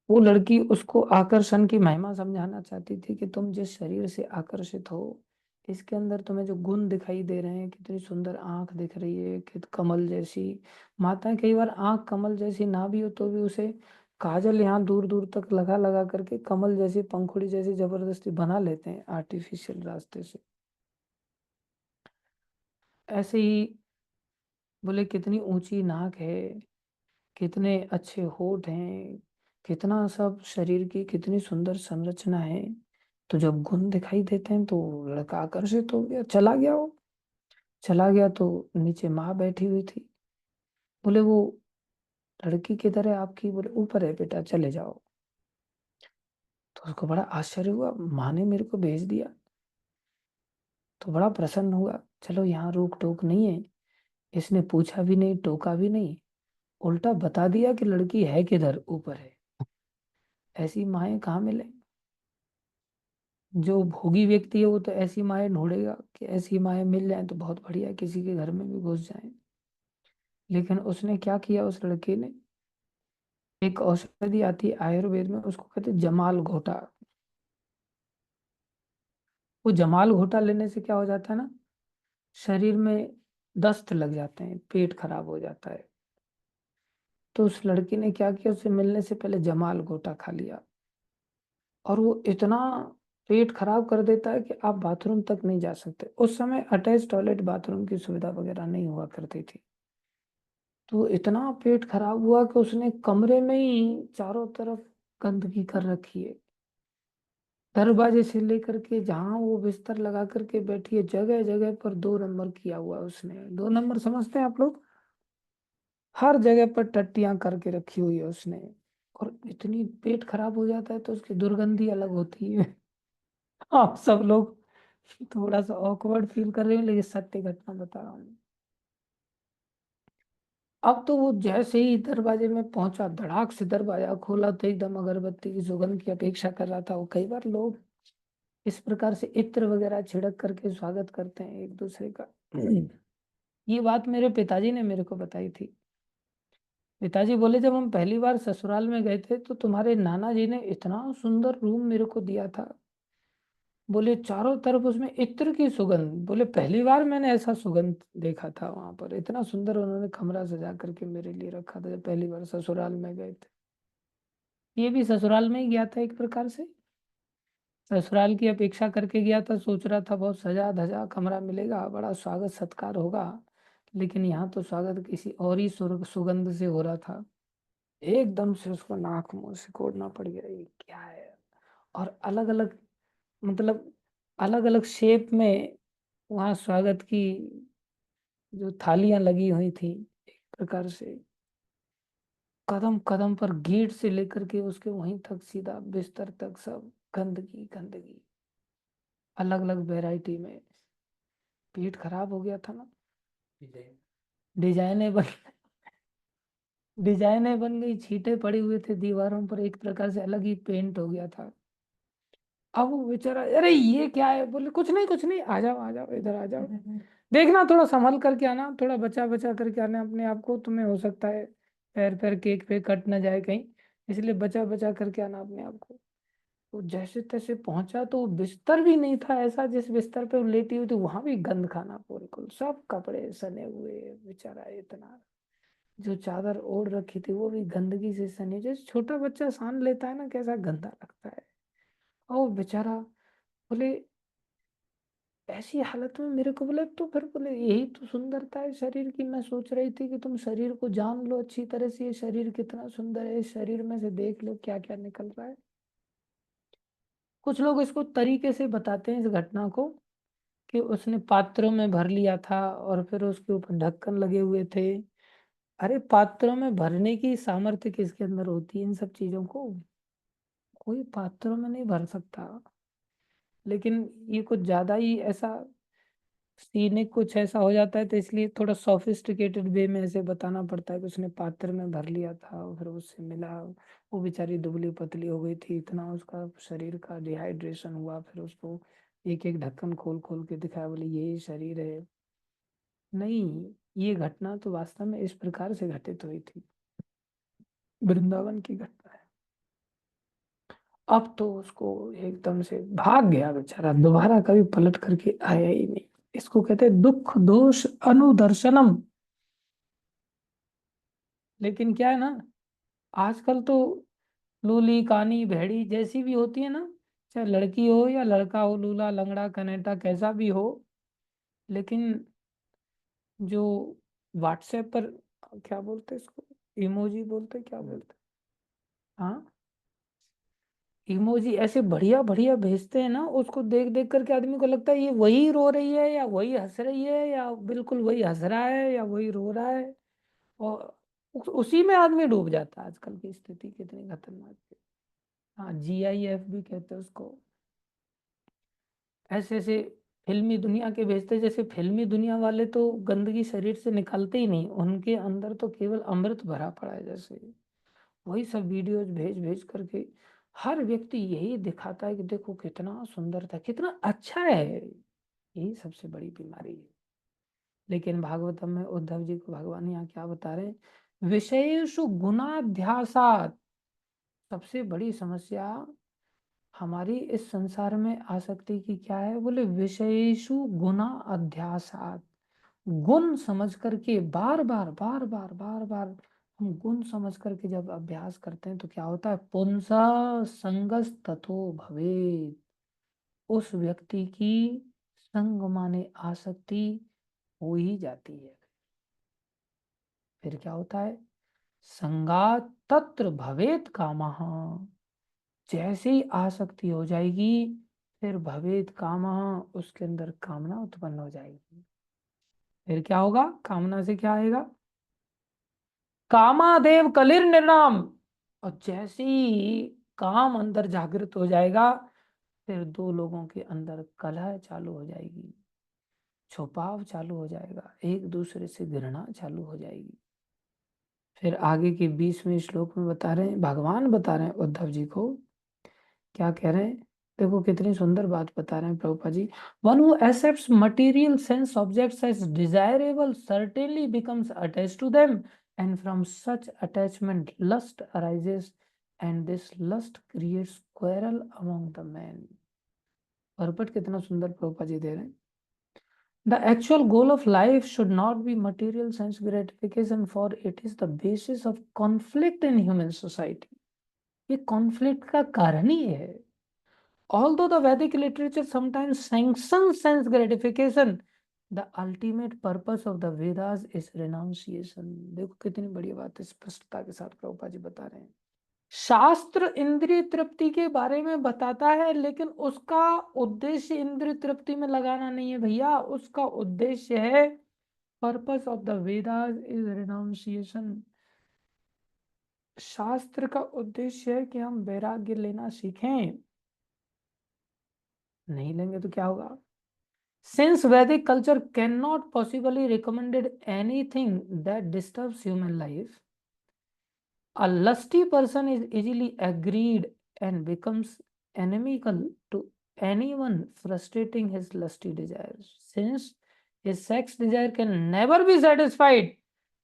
वो लड़की उसको आकर्षण की महिमा समझाना चाहती थी कि तुम जिस शरीर से आकर्षित हो इसके अंदर तुम्हें जो गुण दिखाई दे रहे हैं, कितनी सुंदर आंख दिख रही है, कित कमल जैसी। माताएं कई बार आंख कमल जैसी ना भी हो तो भी उसे काजल यहाँ दूर दूर तक लगा लगा करके कमल जैसी, पंखुड़ी जैसी जबरदस्ती बना लेते हैं आर्टिफिशियल रास्ते से। ऐसे ही बोले कितनी ऊंची नाक है, कितने अच्छे होठ हैं, कितना सब शरीर की कितनी सुंदर संरचना है। तो जब गुण दिखाई देते हैं तो लड़का आकर्षित हो गया, चला गया वो। चला गया तो नीचे माँ बैठी हुई थी। बोले वो लड़की किधर है आपकी? बोले ऊपर है बेटा, चले जाओ। तो उसको बड़ा आश्चर्य हुआ, माँ ने मेरे को भेज दिया। तो बड़ा प्रसन्न हुआ, चलो यहाँ रोक टोक नहीं है। इसने पूछा भी नहीं, टोका भी नहीं, उल्टा बता दिया कि लड़की है किधर, ऊपर है। ऐसी माएँ कहाँ मिले? जो भोगी व्यक्ति है वो तो ऐसी माएँ ढूंढेगा कि ऐसी माएँ मिल जाएं तो बहुत बढ़िया, किसी के घर में भी घुस जाएं। लेकिन उसने क्या किया, उस लड़के ने एक औषधि आती है आयुर्वेद में, उसको कहते हैं जमाल घोटा। वो जमाल घोटा लेने से क्या हो जाता है ना, शरीर में दस्त लग जाते हैं, पेट खराब हो जाता है। तो उस लड़की ने क्या किया, उससे मिलने से पहले जमाल घोटा खा लिया। और वो इतना पेट खराब कर देता है कि आप बाथरूम तक नहीं जा सकते। उस समय अटैच टॉयलेट बाथरूम की सुविधा वगैरह नहीं हुआ करती थी। तो इतना पेट खराब हुआ कि उसने कमरे में ही चारों तरफ गंदगी कर रखी है। दरवाजे से लेकर के जहां वो बिस्तर लगा करके बैठी है, जगह जगह पर 2 नंबर किया हुआ है उसने। 2 नंबर समझते हैं आप लोग? हर जगह पर टट्टियां करके रखी हुई है उसने। और इतनी पेट खराब हो जाता है तो उसकी दुर्गंधी अलग होती है। आप सब लोग थोड़ा सा ऑकवर्ड फील कर रहे हैं, लेकिन सत्य घटना बता रहा हूँ। अब तो वो जैसे ही दरवाजे में पहुंचा, धड़ाक से दरवाजा खोला तो एकदम अगरबत्ती की सुगंध की अपेक्षा कर रहा था वो। कई बार लोग इस प्रकार से इत्र वगैरह छिड़क करके स्वागत करते हैं एक दूसरे का। ये बात मेरे पिताजी ने मेरे को बताई थी। पिताजी बोले जब हम पहली बार ससुराल में गए थे तो तुम्हारे नाना जी ने इतना सुंदर रूम मेरे को दिया था। बोले चारों तरफ उसमें इत्र की सुगंध। बोले पहली बार मैंने ऐसा सुगंध देखा था वहां पर। इतना सुंदर उन्होंने कमरा सजा करके मेरे लिए रखा था जब पहली बार ससुराल में गए थे। ये भी ससुराल में ही गया था एक प्रकार से। ससुराल की अपेक्षा करके गया था, सोच रहा था बहुत सजा धजा कमरा मिलेगा, बड़ा स्वागत सत्कार होगा। लेकिन यहाँ तो स्वागत किसी और ही सुगंध से हो रहा था। एकदम से उसको नाक मुंह से कोड़ना पड़ गया, ये क्या है। और अलग अलग, मतलब अलग अलग शेप में वहाँ स्वागत की जो थालियां लगी हुई थी, एक प्रकार से कदम कदम पर गेट से लेकर के उसके वहीं तक सीधा बिस्तर तक सब गंदगी गंदगी, अलग अलग वैरायटी में। पेट खराब हो गया था ना। डिजाइने बन डिजाइने बन गई, छींटे पड़े हुए थे दीवारों पर, एक प्रकार से अलग ही पेंट हो गया था। अब वो बेचारा, अरे ये क्या है? बोले कुछ नहीं कुछ नहीं, आ जाओ आ जाओ, इधर आ जाओ। देखना थोड़ा संभल करके आना, थोड़ा बचा बचा करके आना अपने आप को, तुम्हें हो सकता है पैर पैर केक पे कट ना जाए कहीं, इसलिए बचा बचा करके आना अपने आप को। तो जैसे तैसे पहुंचा तो वो बिस्तर भी नहीं था ऐसा जिस बिस्तर पे वो लेटी हुई थी, वहां भी गंद खाना, बिल्कुल सब कपड़े सने हुए। बेचारा इतना, जो चादर ओढ़ रखी थी वो भी गंदगी से सनी, जैसे छोटा बच्चा सान लेता है ना, कैसा गंदा लगता है। और वो बेचारा, बोले ऐसी हालत में मेरे को, बोले तो फिर बोले यही तो सुंदरता है शरीर की। मैं सोच रही थी कि तुम शरीर को जान लो अच्छी तरह से, ये शरीर कितना सुंदर है, इस शरीर में से देख लो क्या क्या निकल रहा है। कुछ लोग इसको तरीके से बताते हैं इस घटना को, कि उसने पात्रों में भर लिया था और फिर उसके ऊपर ढक्कन लगे हुए थे। अरे पात्रों में भरने की सामर्थ्य किसके अंदर होती है इन सब चीजों को? कोई पात्रों में नहीं भर सकता। लेकिन ये कुछ ज्यादा ही ऐसा सीने कुछ ऐसा हो जाता है, तो इसलिए थोड़ा सोफिस्टिकेटेड वे में ऐसे बताना पड़ता है कि उसने पात्र में भर लिया था और फिर उससे मिला। वो बेचारी दुबली पतली हो गई थी, इतना उसका शरीर का डिहाइड्रेशन हुआ, फिर उसको एक एक ढक्कन खोल खोल के दिखाया, बोले यही शरीर है। नहीं, ये घटना तो वास्तव में इस प्रकार से घटित हुई थी, वृंदावन की घटना है। अब तो उसको एकदम से भाग गया बेचारा, दोबारा कभी पलट करके आया ही नहीं। इसको कहते हैं दुख दोष अनुदर्शनम। लेकिन क्या है ना, आजकल तो लूली कानी भेड़ी जैसी भी होती है ना, चाहे लड़की हो या लड़का हो, लूला लंगड़ा कनेटा कैसा भी हो, लेकिन जो व्हाट्सएप पर क्या बोलते हैं इसको, इमोजी बोलते हैं, क्या बोलते हैं, हाँ, इमोजी ऐसे बढ़िया बढ़िया भेजते हैं ना, उसको देख देख करके आदमी को लगता है ये वही रो रही है या वही हंस रही है, या बिल्कुल वही हंस रहा है या वही रो रहा है। और उसी में आदमी डूब जाता है। आजकल की स्थिति कितनी खतरनाक है। हाँ, GIF भी कहते हैं उसको। ऐसे ऐसे फिल्मी दुनिया के भेजते, जैसे फिल्मी दुनिया वाले तो गंदगी शरीर से निकालते ही नहीं, उनके अंदर तो केवल अमृत भरा पड़ा है। जैसे वही सब वीडियोज भेज भेज करके हर व्यक्ति यही दिखाता है कि देखो कितना सुंदर था, कितना अच्छा है। यही सबसे बड़ी बीमारी है। लेकिन भागवतम में उद्धव जी को भगवान यहाँ क्या बता रहे हैं, विषयेषु गुणाध्यासात। सबसे बड़ी समस्या हमारी इस संसार में आसक्ति की क्या है, बोले विषयेषु गुना अध्यासात। गुण समझ करके बार बार बार बार बार बार हम गुण समझ करके जब अभ्यास करते हैं तो क्या होता है, पुंसा संगस तथो भवेत। उस व्यक्ति की संग माने आसक्ति हो ही जाती है। फिर क्या होता है, संगात तत्र भवेत कामः। जैसे ही आसक्ति हो जाएगी, फिर भवेत कामः, उसके अंदर कामना उत्पन्न हो जाएगी। फिर क्या होगा, कामना से क्या आएगा, कामादेव कलिर निर्नाम। और जैसे ही काम अंदर जागृत हो जाएगा, फिर दो लोगों के अंदर कलह चालू हो जाएगी, छुपाव चालू हो जाएगा, एक दूसरे से घृणा चालू हो जाएगी। फिर आगे के 20वें श्लोक में बता रहे हैं, भगवान बता रहे हैं उद्धव जी को, क्या कह रहे हैं, देखो कितनी सुंदर बात बता रहे हैं Prabhupada ji. One who accepts material sense objects as desirable certainly becomes attached to them, and from such attachment lust arises, and this lust creates quarrel among the men। Purport कितना सुंदर प्रभुपाद जी दे रहे हैं। The actual goal of life should not be material sense gratification, for it is the basis of conflict in human society। ये conflict का कारण ही है। Although the Vedic literature sometimes sanctions sense gratification, the ultimate purpose of the Vedas is renunciation। देखो कितनी बड़ी बात है, स्पष्टता के साथ प्रभुपाद जी बता रहे हैं। शास्त्र इंद्रिय तृप्ति के बारे में बताता है, लेकिन उसका उद्देश्य इंद्रिय तृप्ति में लगाना नहीं है भैया। उसका उद्देश्य है, purpose of the Vedas is renunciation. शास्त्र का उद्देश्य है कि हम वैराग्य लेना सीखें। नहीं लेंगे तो क्या होगा। Since Vedic culture cannot possibly recommended anything that disturbs human life, a lusty person is easily agreed and becomes inimical to anyone frustrating his lusty desires. Since his sex desire can never be satisfied,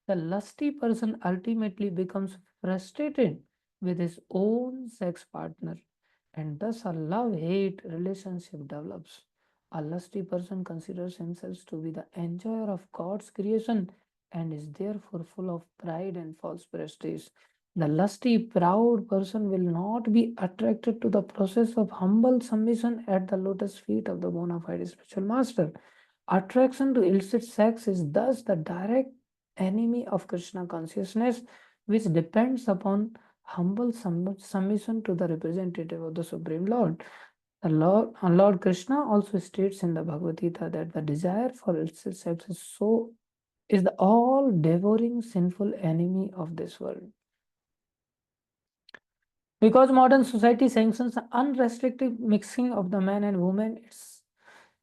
the lusty person ultimately becomes frustrated with his own sex partner, and thus a love-hate relationship develops. A lusty person considers himself to be the enjoyer of God's creation and is therefore full of pride and false prestige. The lusty, proud person will not be attracted to the process of humble submission at the lotus feet of the bona fide spiritual master. Attraction to illicit sex is thus the direct enemy of Krishna consciousness, which depends upon humble submission to the representative of the Supreme Lord. Lord Krishna also states in the Bhagavad Gita that the desire for illicit sex is the all devouring sinful enemy of this world. Because modern society sanctions unrestricted mixing of the man and woman, its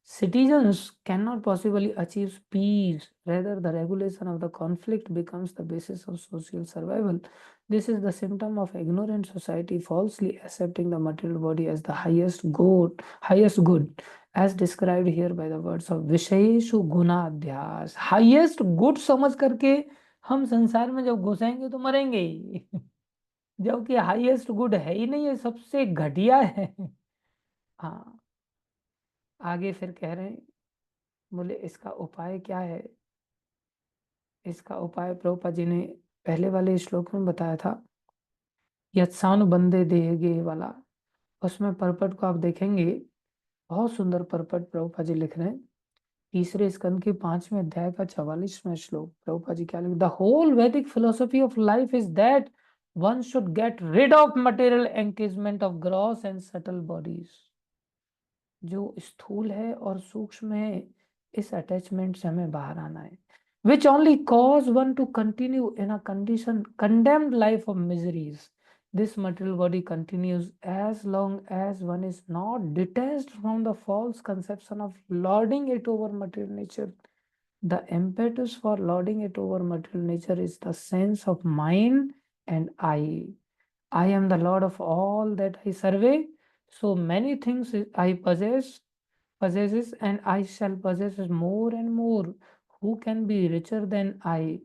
citizens cannot possibly achieve peace. Rather, the regulation of the conflict becomes the basis of social survival. This is the symptom of ignorant society falsely accepting the material body as the highest good, as described here by the words of विषयेषु गुणाध्यास। Highest good समझ करके हम संसार में जब घुसेंगे तो मरेंगे ही। जो कि हाईएस्ट गुड है ही नहीं, है सबसे घटिया है। हाँ, आगे फिर कह रहे हैं, बोले इसका उपाय क्या है? इसका उपाय प्रभुपाद जी ने पहले वाले श्लोक में बताया था, यत्सानुबंधे देहगे वाला। उसमें परपट को आप देखेंगे, बहुत सुंदर परपट प्रभुपाद जी लिख रहे हैं। तीसरे स्कंद के 5वें अध्याय का 44वां श्लोक प्रभुपाद जी क्या लिख, the whole Vedic philosophy of life is that one should get rid of material engagement of gross and subtle bodies. जो स्थूल है और सूक्ष्म है, इस अटैचमेंट से हमें बाहर आना है, which only cause one to continue in a condition condemned life of miseries. This material body continues as long as one is not detached from the false conception of lording it over material nature. The impetus for lording it over material nature is the sense of mine and I. I am the Lord of all that I survey. So many things I possesses, and I shall possess more and more. Who can be richer than I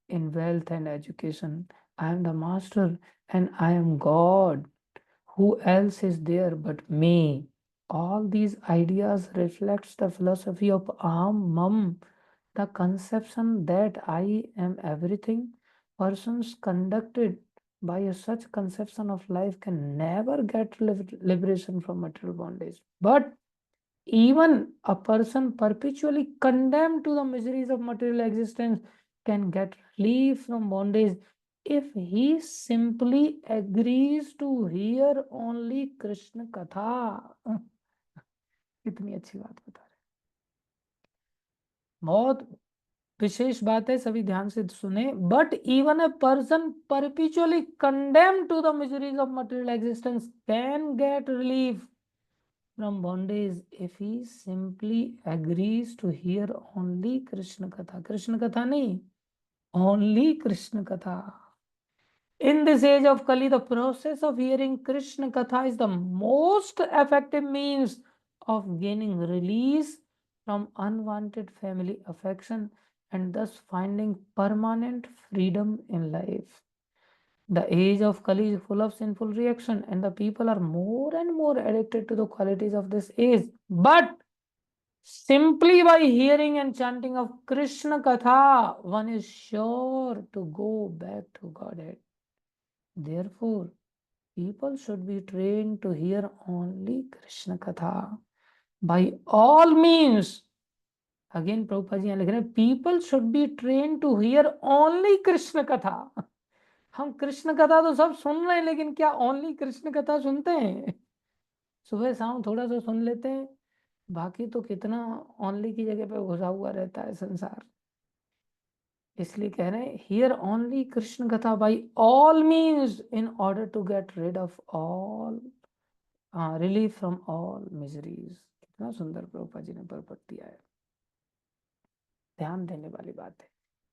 in wealth and education? I am the master and I am God. Who else is there but me? All these ideas reflects the philosophy of Aham Mam, the conception that I am everything. Persons conducted by such conception of life can never get liberation from material bondage. But even a person perpetually condemned to the miseries of material existence can get relief from bondage if he simply agrees to hear only Krishna Katha. कितनी अच्छी बात बता रहे, बहुत विशेष बात है, सभी ध्यान से सुने। But even a person perpetually condemned to the miseries of material existence can get relief from bondage if he simply agrees to hear only Krishna Katha. Krishna Katha nahi, only Krishna Katha. In this age of Kali, the process of hearing Krishna Katha is the most effective means of gaining release from unwanted family affection and thus finding permanent freedom in life. The age of Kali is full of sinful reaction, and the people are more and more addicted to the qualities of this age. But simply by hearing and chanting of Krishna Katha, one is sure to go back to Godhead. Therefore, people should be trained to hear only Krishna Katha by all means. Again, Prabhupada ji लिख रहे हैं, people should be trained to hear only Krishna Katha. हम कृष्ण कथा तो सब सुन रहे हैं, लेकिन क्या ओनली कृष्ण कथा सुनते हैं? सुबह शाम थोड़ा सा सुन लेते हैं, बाकी तो कितना ओनली की जगह पे घुसा हुआ रहता है संसार। इसलिए कह रहे हैं, हियर ओनली कृष्ण कथा by all means in order to get rid of all relief from all miseries. कितना सुंदर प्रभुपाद जी ने परपट दिया है, ध्यान देने वाली बात है।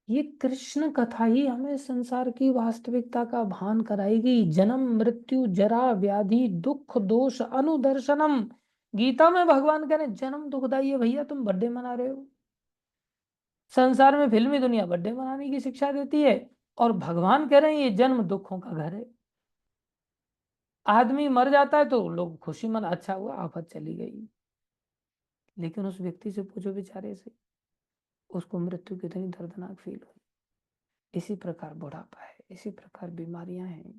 ये कृष्ण कथा ही हमें संसार की वास्तविकता का भान कराएगी। जन्म मृत्यु जरा व्याधि दुख दोष अनुदर्शनम। गीता में भगवान कह रहे हैं, जन्म दुखदाई है भैया, तुम बर्थडे मना रहे हो। संसार में फिल्मी दुनिया बर्थडे मनाने की शिक्षा देती है, और भगवान कह रहे हैं ये जन्म दुखों का घर है। आदमी मर जाता है तो लोग खुशी मना, अच्छा हुआ आफत चली गई, लेकिन उस व्यक्ति से पूछो बेचारे से, उसको मृत्यु कितनी दर्दनाक फील हुई। इसी प्रकार बुढ़ापा है, इसी प्रकार बीमारियां हैं।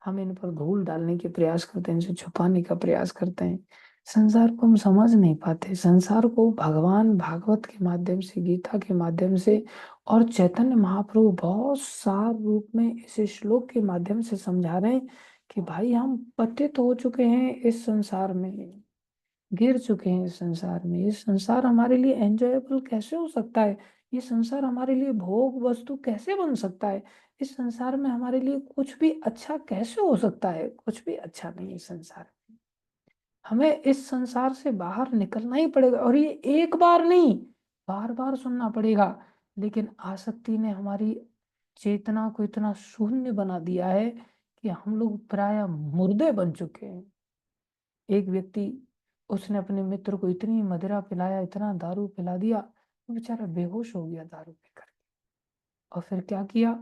हम इन पर धूल डालने के प्रयास करते हैं, इनसे छुपाने का प्रयास करते हैं। संसार को हम समझ नहीं पाते। संसार को भगवान भागवत के माध्यम से, गीता के माध्यम से और चैतन्य महाप्रभु बहुत सार रूप में इस श्लोक के माध्यम से समझा रहे हैं कि भाई हम पतित हो चुके हैं इस संसार में, गिर चुके हैं इस संसार में। ये संसार हमारे लिए एंजॉयबल कैसे हो सकता है? ये संसार हमारे लिए भोग वस्तु कैसे बन सकता है? इस संसार में हमारे लिए कुछ भी अच्छा कैसे हो सकता है? कुछ भी अच्छा नहीं है संसार में। हमें इस संसार से बाहर निकलना ही पड़ेगा, और ये एक बार नहीं, बार बार सुनना पड़ेगा। लेकिन आसक्ति ने हमारी चेतना को इतना शून्य बना दिया है कि हम लोग प्राय मुर्दे बन चुके हैं। एक व्यक्ति, उसने अपने मित्र को इतनी मदिरा पिलाया, इतना दारू पिला दिया, वो बेचारा बेहोश हो गया दारू पीकर। और फिर क्या किया,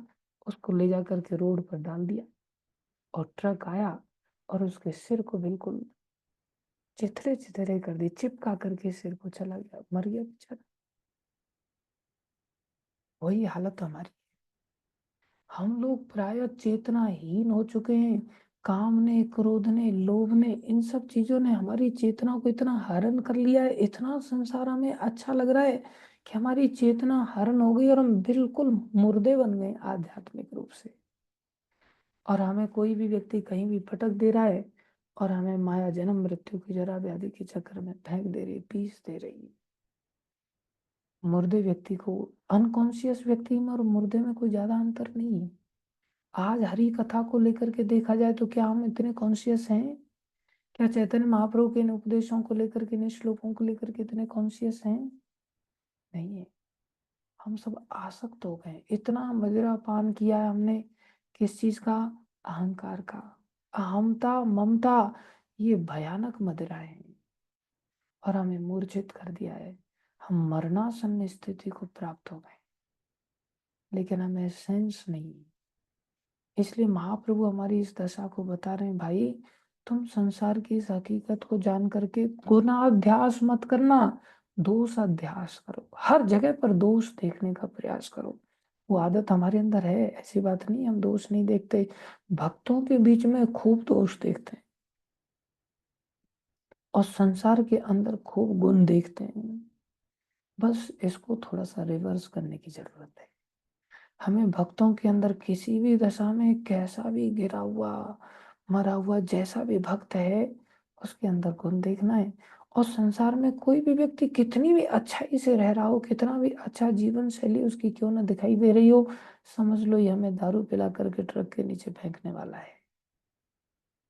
उसको ले जाकर के रोड पर डाल दिया। और ट्रक आया और उसके सिर को बिल्कुल चिथड़े-चिथड़े कर दिए, चिपका करके सिर को चला गया, मर गया बेचारा। वही हालत तो हमारी। हम लोग प्रायः चेतनाहीन हो चुके हैं। काम ने, क्रोध ने, लोभ ने, इन सब चीजों ने हमारी चेतना को इतना हरण कर लिया है, इतना संसार हमें अच्छा लग रहा है कि हमारी चेतना हरण हो गई और हम बिल्कुल मुर्दे बन गए आध्यात्मिक रूप से। और हमें कोई भी व्यक्ति कहीं भी भटक दे रहा है और हमें माया जन्म मृत्यु की जरा व्याधि के चक्कर में फेंक दे रही है, पीस दे रही है। मुर्दे व्यक्ति को, अनकॉन्शियस व्यक्ति में और मुर्दे में कोई ज्यादा अंतर नहीं है। आज हरि कथा को लेकर के देखा जाए तो क्या हम इतने कॉन्शियस हैं? क्या चैतन्य महाप्रभु के इन उपदेशों को लेकर के, इन श्लोकों को लेकर के इतने कॉन्शियस हैं? नहीं है। हम सब आसक्त हो गए, इतना मदिरा पान किया है हमने। किस चीज का? अहंकार का। अहमता, ममता, ये भयानक मदिरा है और हमें मूर्छित कर दिया है। हम मरणासन्न स्थिति को प्राप्त हो गए, लेकिन हमें सेंस नहीं। इसलिए महाप्रभु हमारी इस दशा को बता रहे हैं, भाई तुम संसार की इस हकीकत को जान करके गुणाध्यास मत करना, दोष अध्यास करो। हर जगह पर दोष देखने का प्रयास करो। वो आदत हमारे अंदर है, ऐसी बात नहीं हम दोष नहीं देखते। भक्तों के बीच में खूब दोष देखते हैं और संसार के अंदर खूब गुण देखते हैं। बस इसको थोड़ा सा रिवर्स करने की जरूरत है। हमें भक्तों के अंदर किसी भी दशा में, कैसा भी गिरा हुआ, मरा हुआ जैसा भी भक्त है, उसके अंदर गुण देखना है। और संसार में कोई भी व्यक्ति कितनी भी अच्छाई से रह रहा हो, कितना भी अच्छा जीवन शैली उसकी क्यों ना दिखाई दे रही हो, समझ लो ये हमें दारू पिला करके ट्रक के नीचे फेंकने वाला है।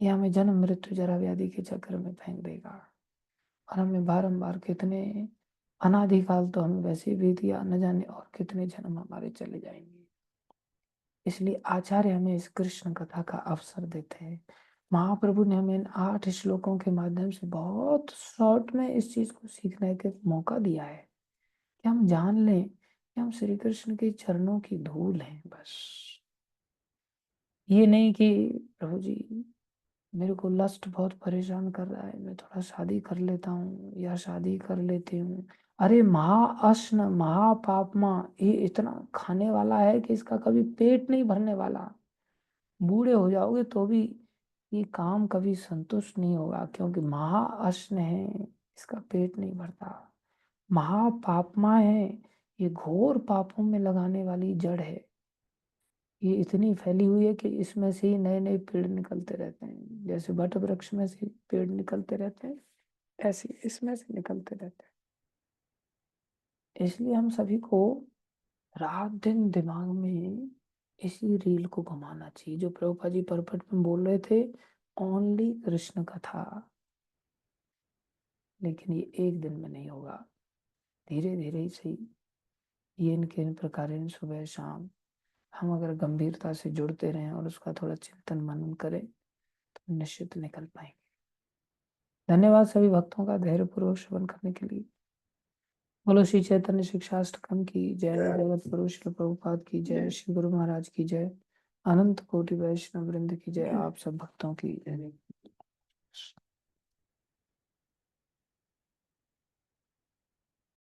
ये हमें जन्म मृत्यु जरा व्याधि के चक्कर में फेंक देगा। और हमें बारंबार कितने, अनादिकाल तो हमें वैसे ही बीत गया, न जाने और कितने जन्म हमारे चले जाएंगे। इसलिए आचार्य हमें इस कृष्ण कथा का अवसर देते हैं। महाप्रभु ने हमें इन 8 श्लोकों के माध्यम से बहुत शॉर्ट में इस चीज को सीखने का मौका दिया है कि हम जान लें कि हम श्री कृष्ण के चरणों की धूल हैं बस। ये नहीं कि प्रभु जी मेरे को लस्ट बहुत परेशान कर रहा है, मैं थोड़ा शादी कर लेता हूँ या शादी कर लेती हूँ। अरे महाअश्न महापापमा, ये इतना खाने वाला है कि इसका कभी पेट नहीं भरने वाला। बूढ़े हो जाओगे तो भी ये काम कभी संतुष्ट नहीं होगा, क्योंकि महाअश्न है, इसका पेट नहीं भरता। महापापमा है, ये घोर पापों में लगाने वाली जड़ है। ये इतनी फैली हुई है कि इसमें से ही नए नए पेड़ निकलते रहते हैं। जैसे वट वृक्ष में से पेड़ निकलते रहते हैं, ऐसे ही इसमें से निकलते रहते हैं। इसलिए हम सभी को रात दिन दिमाग में इसी रील को घुमाना चाहिए जो प्रभुपाद जी परपट में बोल रहे थे, ओनली कृष्ण कथा। लेकिन ये एक दिन में नहीं होगा, धीरे धीरे ही सही। ये इनके इन प्रकार सुबह शाम हम अगर गंभीरता से जुड़ते रहें और उसका थोड़ा चिंतन मनन करें तो निश्चित निकल पाएंगे। धन्यवाद सभी भक्तों का धैर्यपूर्वक श्रवण करने के लिए। बोलो श्री चैतन्य शिक्षाष्टकम की जय, जगत गुरु श्री प्रभुपाद की जय, श्री गुरु महाराज की जय, अनंत कोटि वैष्णव वृंद की जय, आप सब भक्तों की जय।